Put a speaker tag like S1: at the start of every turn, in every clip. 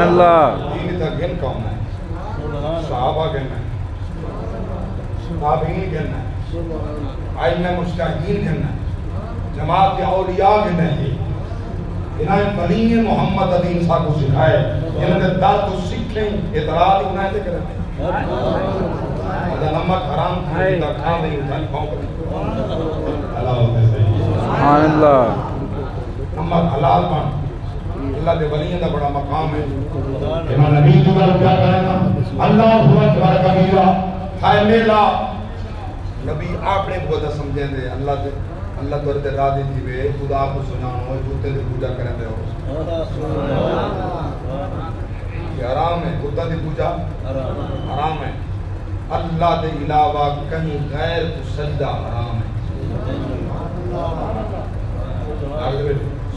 S1: اللہ
S2: دین دا گن کون ہے؟ صحابہ گن ہے، تابعین گن ہے، ائمہ مجتہدین گن ہے، جماعت اولیاء گن ہے۔ انہیں ولی محمد عدین صاحب کو سکھائے، انہوں نے دار تو سکھیں اعتراض انہیں دے کریں اگر نمک حرام کی تا کھا نہیں اتھائی کھاؤں کریں اللہ ہوتے سے
S1: سبحان اللہ
S2: نمک حلال بان اللہ دے ولیوں دا بڑا مقام ہے۔
S3: امام نبی جو کیا کہنا اللہ اکبر کبیرہ
S2: ہائے میلا نبی اپنے کو دا سمجھیں دے اللہ تو ارتے راضی تھی وے خدا کو سنانا ہوئے جوتے دے پوجا کریں دے ہو یہ حرام ہے، خدا دی پوجا حرام ہے، اللہ دے علاوہ کہیں غیر کو سجدہ حرام ہے۔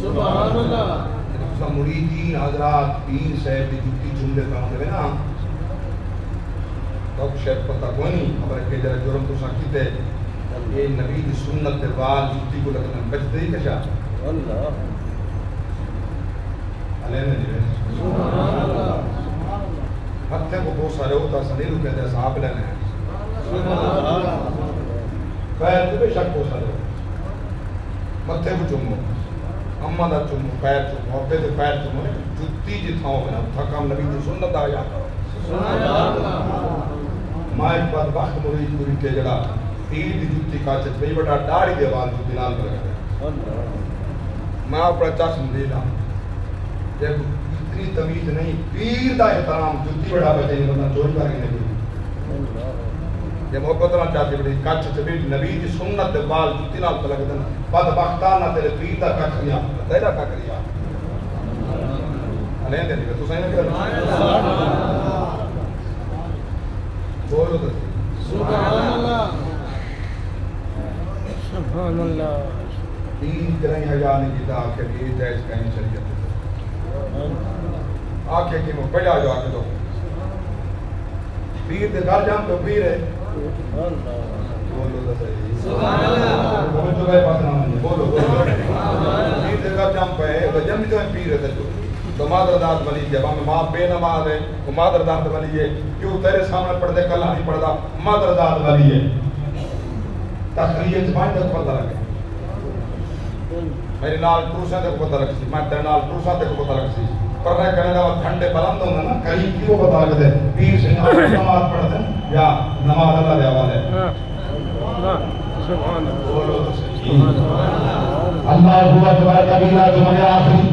S4: سبحان اللہ
S2: مریدین حضرات پیر صاحب دی جوتی جملے کا ہوندے نا تو شاید پتہ کوئی نہیں خبر کہ جرا جرم تو سکتے یہ نبی دی سنت دے وال جوتی کو لگنا بچتے ہی کشا
S4: اللہ
S2: علیہ نے
S4: سبحان اللہ
S2: ہتھے کو بہت سارے ہوتا سنیلو کہتے ہیں صاحب لینے ہیں
S4: سبحان اللہ
S2: پیر تو بے شک بہت سارے ہوتا متھے کو چمو اما دا چمو پیر چمو ابے دے پیر چمو جوتی جتھا ہو گیا تھا کام نبی دی سنت آ جاتا
S4: سبحان اللہ
S2: ماں ایک بات وقت مرید پوری کے جڑا پیر دی جوتی کاچت بھئی بڑا ڈاڑی دے وال جو دلال کر گئے میں اپنا چشم دینا جب اتنی تمیز نہیں پیر دا احترام جوتی بڑا بچے نہیں بندہ چوری کر کے نہیں جب محبت نہ چاہتے بڑی کچھ چبیٹ نبی دی سنت دے وال جوتی نال کر گئے بد بختانہ تیرے پیر دا کچھ کیا تیرا کا کریا علیہ دے نہیں تو صحیح نہ کرنا بولو تو
S4: سبحان اللہ سبحان اللہ
S2: تین طرح حیا نہیں کیتا آکھے کہ یہ جائز کہیں شریعت آکھے کہ میں پہلے آ جا کے تو پیر دے گھر جام تو پیر ہے بولو تو صحیح
S4: سبحان اللہ
S2: بولو تو گئے پاس نہ بولو پیر دے گھر جام پہ ہے تو جم بھی تو پیر ہے تو مادر داد ولی جب ہمیں ماں بے نماز ہے وہ مادر داد ولی ہے کیوں تیرے سامنے پڑھ دے کل نہیں پڑھدا مادر داد ولی ہے تخریج زبان تک پتہ لگے میری نال پروسا تک پتہ لگ سی میں تیرے نال پروسا تک پتہ لگ سی پر میں کہنے دا ٹھنڈے بلند ہونا نا کہیں کیوں پتہ لگ دے پیر سے نماز پڑھ دے یا نماز اللہ دے حوالے
S4: سبحان اللہ
S2: بولو تو صحیح
S3: اللہ اکبر کبیرہ جمعہ آخری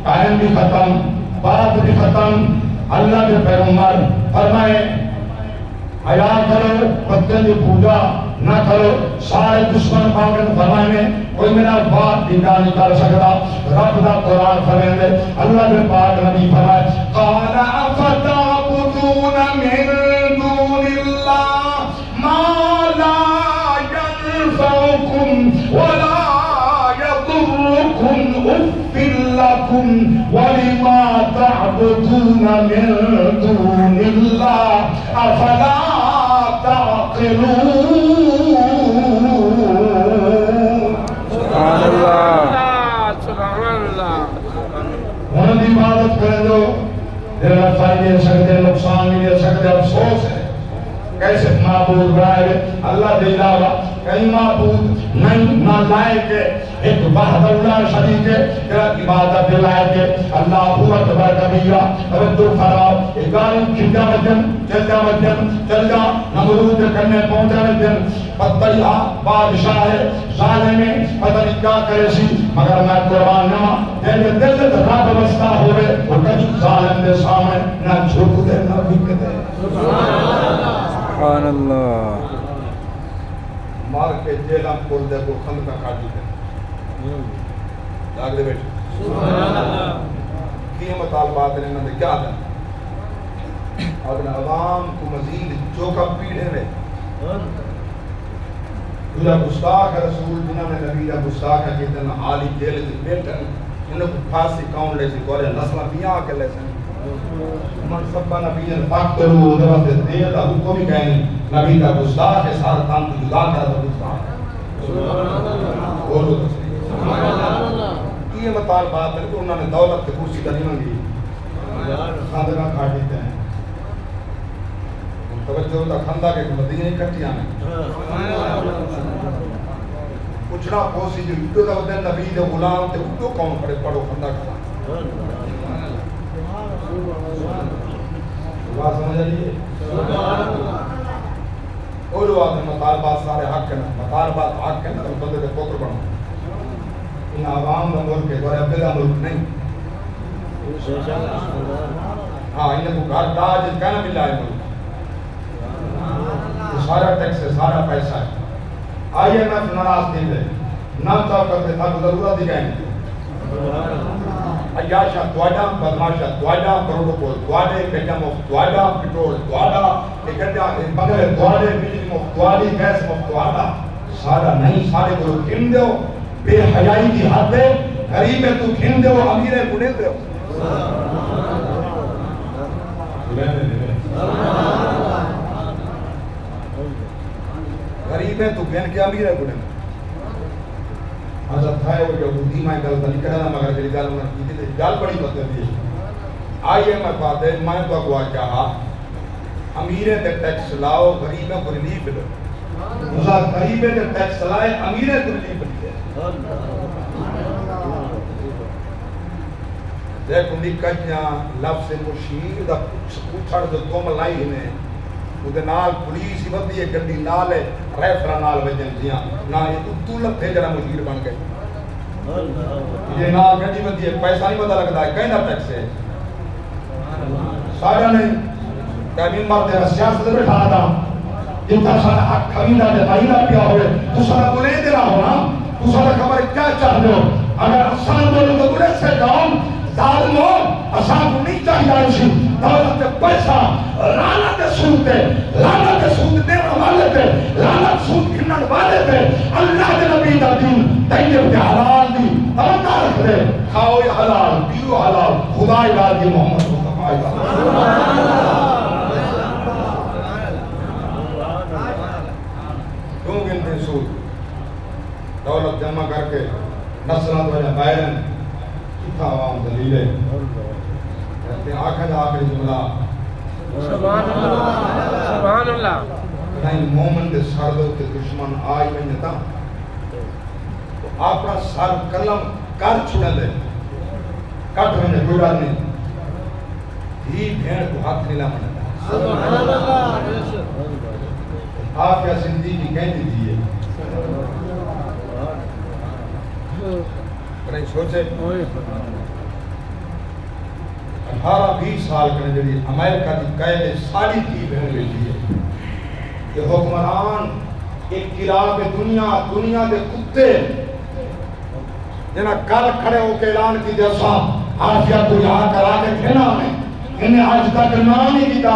S3: قائم بھی ختم بات بھی ختم اللہ کے پیغمبر فرمائے حیا کرو پتے کی پوجا نہ کرو سارے دشمن پاگل فرمائے میں کوئی میرا بات دیدہ نہیں کر سکتا رب دا قرآن فرمائے میں اللہ کے پاک نبی فرمائے قال افتعبدون من دون اللہ ما لا ينفعكم ولا يضركم اف لكم ولما تعبدون من دون الله افلا تعقلون
S1: سبحان اللہ
S4: سبحان اللہ
S3: ان کی عبادت کریں جو تیرا فائدے دے سکتے نقصان نہیں دے سکتے افسوس ہے کیسے معبود رائے اللہ دے علاوہ کئی معبود نہیں نہ لائق ہے ایک وحد اللہ شریک ہے تیرا عبادت دے لائق ہے اللہ اکبر کبیرہ توجہ فرماؤ ایک گاڑی چل جا نمرود کرنے پہنچا وجن پتہ بادشاہ ہے ظالم ہے پتہ نہیں کیا کرے سی مگر میں قربان نہ دل دل رب وستا ہوئے اور کبھی ظالم دے سامنے نہ جھک دے نہ بک دے
S1: سبحان اللہ
S2: مار کے جیلام کھول دے کو خند کا کھاٹی دے لاگ دے بیٹھ
S4: سبحان اللہ
S2: کی مطالبات نے انہوں نے کیا دیں اگر عوام کو مزید جو کا پیڑے میں تجھا گستاخ رسول جنہوں نے نبی کا گستاخ ہے کہ اتنا حالی جیل سے بیٹھن انہوں کو پھانسی کون لے سی گورے نسلہ بیاں آکے لے سن من سبا نبی الفاق کرو درست دیر دا کو بھی کہیں نبی کا گستاخ ہے سارا تان تو جدا کرا تو گستاخ بولو تو صحیح یہ مطالبات ہے کہ انہوں نے دولت کے کرسی کا نہیں منگی خاندنا کھا دیتے ہیں توجہ ہوتا کھاندا کے مدینے کٹیاں ہیں پوچھنا پوسی جو اٹھو دا ودن نبی دے غلام تے اٹھو کون کھڑے پڑھو کھاندا کھانا بات سمجھ آئیے اور وہ آدھے مطالبات سارے حق ہیں مطالبات حق ہیں تو بندے دے پوکر بنو ان عوام دا ملک ہے دورے ابے دا ملک نہیں ہاں انہیں کو گھر دا جس کہنا ملا ہے ملک سارا ٹیکس ہے سارا پیسہ ہے آئیے میں ناراض نہیں دے نہ چاہ کرتے تھا تو ضرورت دکھائیں گے عیاشہ دوائدہ بدماشہ دوائدہ کروڑوں کو دوائدہ کٹم آف دوائدہ پٹرول دوائدہ بغیر دوائدہ بجلی مفت دوائدہ گیس مفت دوائدہ سارا نہیں سارے کو کھن دو بے حیائی کی حد ہے غریب ہے تو کھن دو امیر ہے گنے دو غریب ہے تو کھن کے امیر ہے گنے دو حضرت تھائے وہ جو دیمائی گل تھا نکڑا مگر جلی گل انہوں نے کی گل بڑی بات دی آئیے میں بات ہے میں تو اگوا کہا امیریں تے ٹیکس لاؤ غریبیں کو ریلیف دو غریبیں تے ٹیکس لائے امیریں کو ریلیف دے دیکھو نکڑیاں لفظ مشیر دا پوچھڑ جو توم لائی ہنے وہ نال پولیس ہی بدی ہے گڈی نال ہے ریفرا نال وجن دیاں نہ یہ تو لتھے جڑا مشیر بن گئے یہ نال گڈی بدی ہے پیسہ نہیں پتہ لگتا ہے کہیں نہ ٹیکس ہے سارا نہیں کہیں مرتے سیاست بیٹھا تھا جتنا سارا حق کھویندا دے مہینہ پیا ہوئے تو سارا بولے دے رہا ہو نا تو سارا خبر کیا چاہتے ہو اگر آسان بولو تو بولے سے کام ظالمو آسان کو نہیں چاہیے اسی دولت پیسہ لعنت سود دے والے تے لعنت سود کھنن والے تے اللہ دے نبی دا دین طیب تے حلال دی توقع رکھ دے کھاؤ حلال پیو حلال خدا یاد دی محمد مصطفی کیوں گنتے سود دولت جمع کر کے نسلہ تو ہے بائرن کتھا عوام دلیلے کہتے ہیں آخر آخری جملہ
S4: سبحان اللہ سبحان اللہ
S2: نہیں مومن دے سر دے تے دشمن آئی میں نتا تو اپنا سر قلم کر چھوڑے دے کٹ میں کوئی بات نہیں ہی بھیڑ کو ہاتھ نہیں لامنے
S4: سبحان اللہ
S2: آپ یا زندگی کہیں دیجئے نہیں سوچے 18-20 سال کرنے جڑی امریکہ دی قیدے ساری تھی بہن بیٹی ہے کہ حکمران ایک قلاب دنیا دے کتے جنہ کل کھڑے ہو کے اعلان کی جیسا آفیہ کو یہاں کرا کے کھینا میں انہیں آج تک نام نہیں دیتا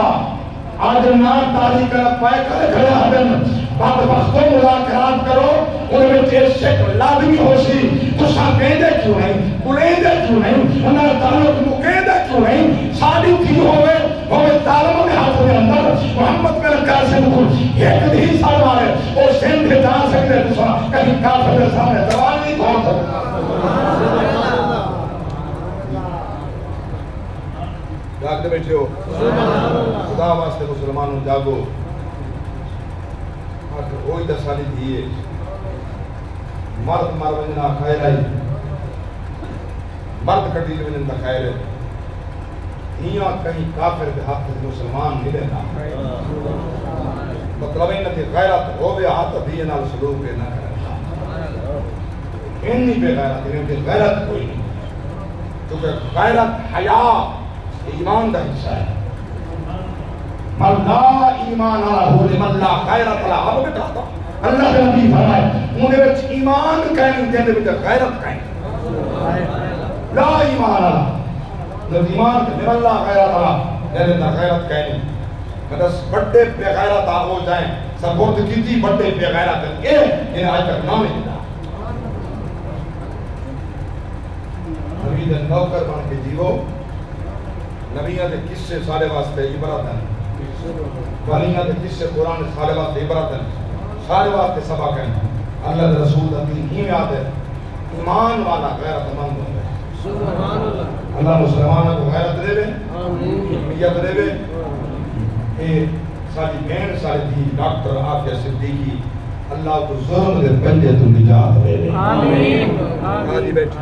S2: آج نام تاریخ کر پائے کھڑے آدم بات بختوں ملاقرات کرو انہیں میں تیز شک لازمی ہو سی تو ساکیندے کیوں نہیں بلیندے کیوں نہیں انہیں تعلق مکیندے کیوں نہیں ساری تھی ہوئے تعلموں کے ہاتھوں کے اندر محمد میں قاسم کو ایک دی سال مارے اور سین بھی جان سکتے دوسرا کہیں کافر کے سامنے دوال نہیں پہنچ سکتا جاگتے بیٹھے ہو خدا واسطے مسلمانوں جاگو کوئی تسالی دیئے مرد مروجنہ خیر آئی مرد کٹیل میں جنہ خیر ہے ہیاں کہیں کافر دے ہاتھ مسلمان ملے نا مطلب انہاں دی غیرت ہو بے ہاتھ دیئے نال سلوک کے نہ کرنا انہی بے غیرت انہی بے غیرت کوئی نہیں کیونکہ غیرت حیاء ایمان دا حصہ ہے من لا ایمان آلہ ہو لمن لا غیرت آلہ اب بیٹھا تھا اللہ کے نبی فرمائے انہیں بچ ایمان کہیں جنہیں بچ غیرت کہیں لا ایمان آلہ جب ایمان لمن لا غیرت آلہ جنہیں غیرت کہیں مدس بڑے بے غیرت ہو جائیں سپورت کیتی بڑے بے غیرت انہیں آج تک نام ہی دیتا نبی دے نوکر بن کے جیو نبیہ دے کس سے سارے واسطے عبرت ہیں والیہ دے کس سے قرآن سارے واسطے عبرت ہیں سارے واسطے سبق ہیں اللہ دے رسول دین ہی میں آتے ایمان والا غیرت مند ہوتے ہیں سبحان اللہ
S3: اللہ مسلمانوں کو غیرت دے دے حمیت دے دے اے ساری بہن ساری تھی ڈاکٹر عافیہ صدیقی اللہ کو ظلم دے پنجے تو نجات دے دے
S4: آمین
S2: ہاں جی بیٹھ